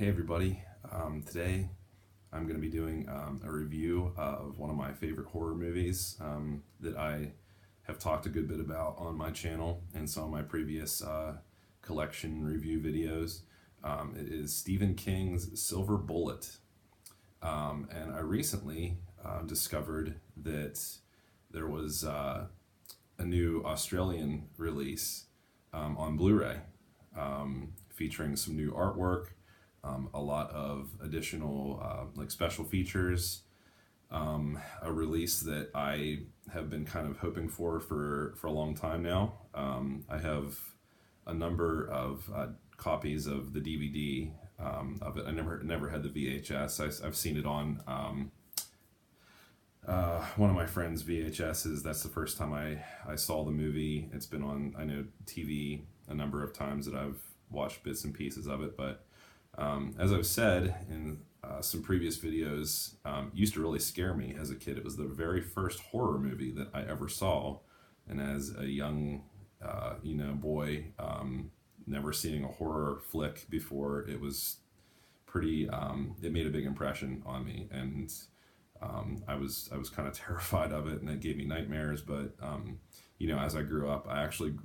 Hey everybody, today I'm going to be doing a review of one of my favorite horror movies that I have talked a good bit about on my channel and some of my previous collection review videos. It is Stephen King's Silver Bullet, and I recently discovered that there was a new Australian release on Blu-ray featuring some new artwork, a lot of additional like special features, a release that I have been kind of hoping for a long time now. I have a number of copies of the DVD of it. I never had the VHS. I've seen it on one of my friend's VHSs. That's the first time I saw the movie. It's been on, I know, TV a number of times that I've watched bits and pieces of it, but as I've said in some previous videos, used to really scare me as a kid. It was the very first horror movie that I ever saw, and as a young, boy, never seeing a horror flick before, it was pretty. It made a big impression on me, and I was kind of terrified of it, and it gave me nightmares. But as I grew up, I actually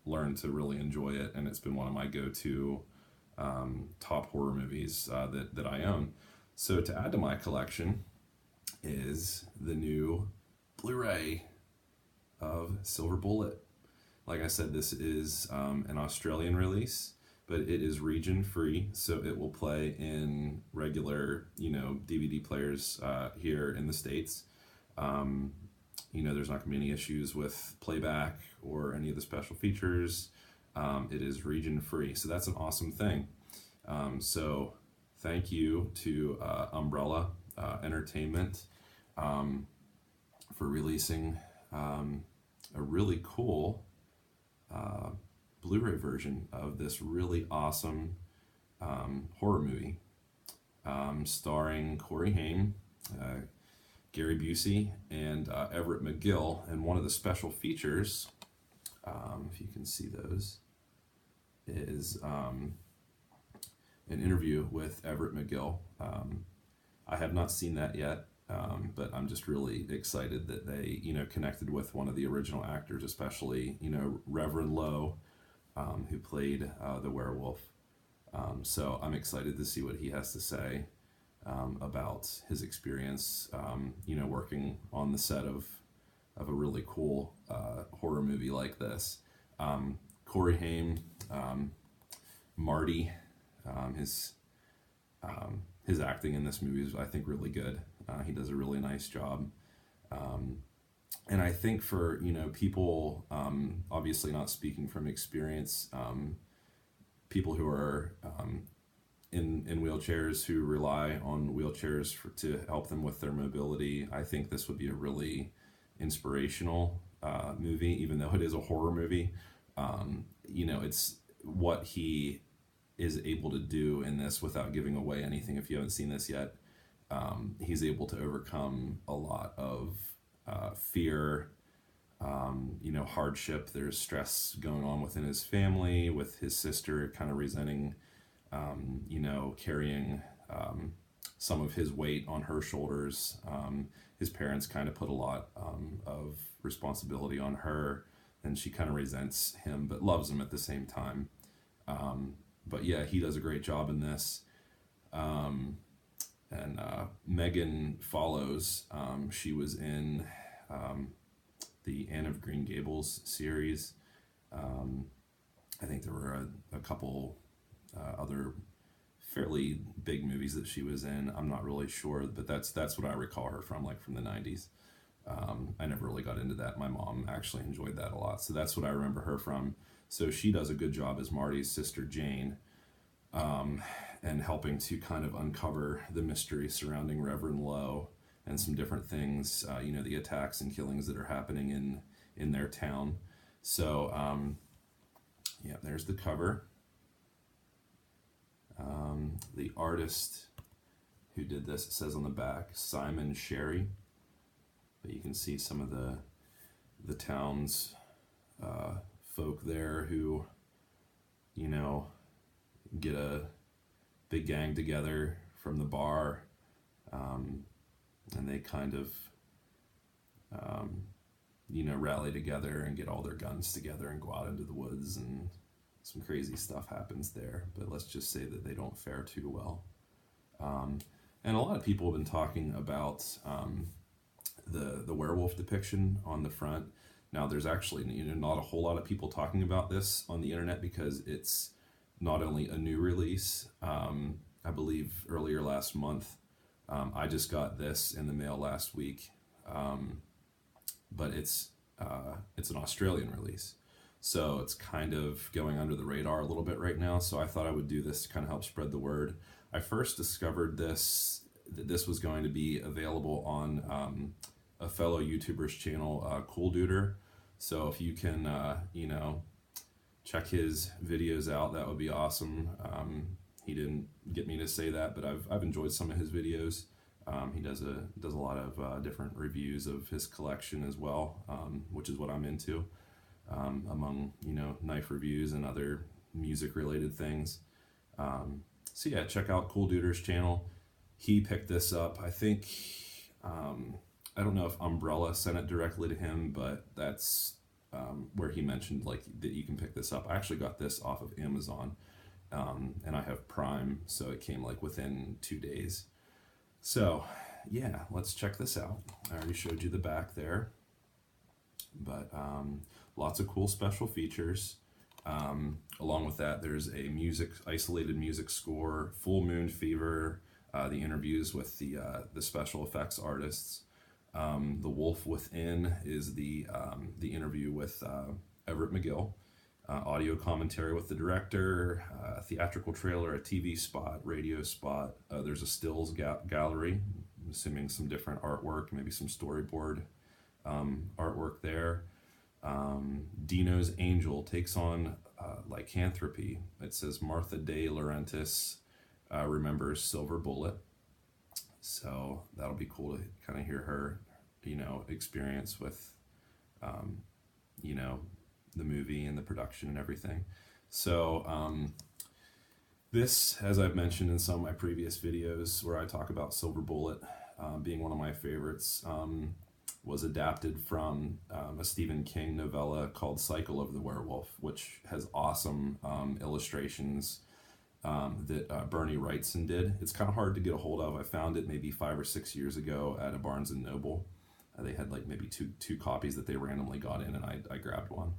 learned to really enjoy it, and it's been one of my go-to top horror movies that I own. So to add to my collection is the new Blu-ray of Silver Bullet. Like I said, this is an Australian release, but it is region free, so it will play in regular DVD players here in the States. There's not going to be any issues with playback or any of the special features. It is region free, so that's an awesome thing. So thank you to Umbrella Entertainment for releasing a really cool Blu-ray version of this really awesome horror movie, starring Corey Haim, Gary Busey, and Everett McGill. And one of the special features, if you can see those, is an interview with Everett McGill. I have not seen that yet, but I'm just really excited that they, connected with one of the original actors, especially, Reverend Lowe, who played the werewolf. So I'm excited to see what he has to say about his experience, working on the set of a really cool horror movie like this. Corey Haim, Marty, his acting in this movie is, I think, really good. He does a really nice job. And I think for, people, obviously not speaking from experience, people who are in wheelchairs, who rely on wheelchairs to help them with their mobility, I think this would be a really inspirational movie, even though it is a horror movie. It's what he is able to do in this without giving away anything. If you haven't seen this yet, he's able to overcome a lot of fear, hardship. There's stress going on within his family, with his sister kind of resenting, carrying some of his weight on her shoulders. His parents kind of put a lot of responsibility on her, and she kind of resents him but loves him at the same time. But yeah, he does a great job in this. And Megan follows. She was in the Anne of Green Gables series. I think there were a couple other fairly big movies that she was in. I'm not really sure, but that's what I recall her from, like from the 90s. I never really got into that. My mom actually enjoyed that a lot, so that's what I remember her from. So she does a good job as Marty's sister Jane, and helping to kind of uncover the mystery surrounding Reverend Lowe and some different things, the attacks and killings that are happening in their town. So, yeah, there's the cover. The artist who did this, it says on the back, Simon Sherry. But you can see some of the town's folk there who, get a big gang together from the bar, and they kind of, rally together and get all their guns together and go out into the woods, and some crazy stuff happens there. But let's just say that they don't fare too well. And a lot of people have been talking about the werewolf depiction on the front. Now, there's actually not a whole lot of people talking about this on the internet because it's not only a new release. I believe earlier last month, I just got this in the mail last week, but it's an Australian release. So it's kind of going under the radar a little bit right now. So I thought I would do this to kind of help spread the word. I first discovered that this was going to be available on a fellow YouTuber's channel, Cool Duder. So if you can, check his videos out, that would be awesome. He didn't get me to say that, but I've enjoyed some of his videos. He does a lot of different reviews of his collection as well, which is what I'm into, among knife reviews and other music related things. So yeah, check out Cool Duder's channel. He picked this up. I think I don't know if Umbrella sent it directly to him, but that's where he mentioned that you can pick this up. I actually got this off of Amazon, and I have Prime, so it came within 2 days. So yeah, let's check this out. I already showed you the back there, but lots of cool special features. Along with that, there's a isolated music score, Full Moon Fever, the interviews with the special effects artists. The Wolf Within is the interview with Everett McGill. Audio commentary with the director, theatrical trailer, a TV spot, radio spot. There's a stills gallery, I'm assuming some different artwork, maybe some storyboard artwork there. Dino's Angel takes on lycanthropy. It says Martha De Laurentiis remembers Silver Bullet. So that'll be cool to kind of hear her, experience with, the movie and the production and everything. So this, as I've mentioned in some of my previous videos where I talk about Silver Bullet being one of my favorites, was adapted from a Stephen King novella called Cycle of the Werewolf, which has awesome illustrations that Bernie Wrightson did. It's kind of hard to get a hold of. I found it maybe 5 or 6 years ago at a Barnes & Noble. They had maybe two copies that they randomly got in, and I grabbed one.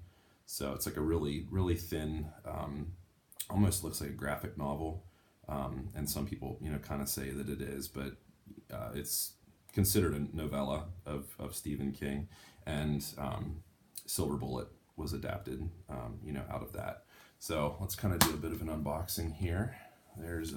So it's a really, really thin, almost looks like a graphic novel. And some people, kind of say that it is, but it's considered a novella of Stephen King, and Silver Bullet was adapted, out of that. So let's kind of do a bit of an unboxing here. There's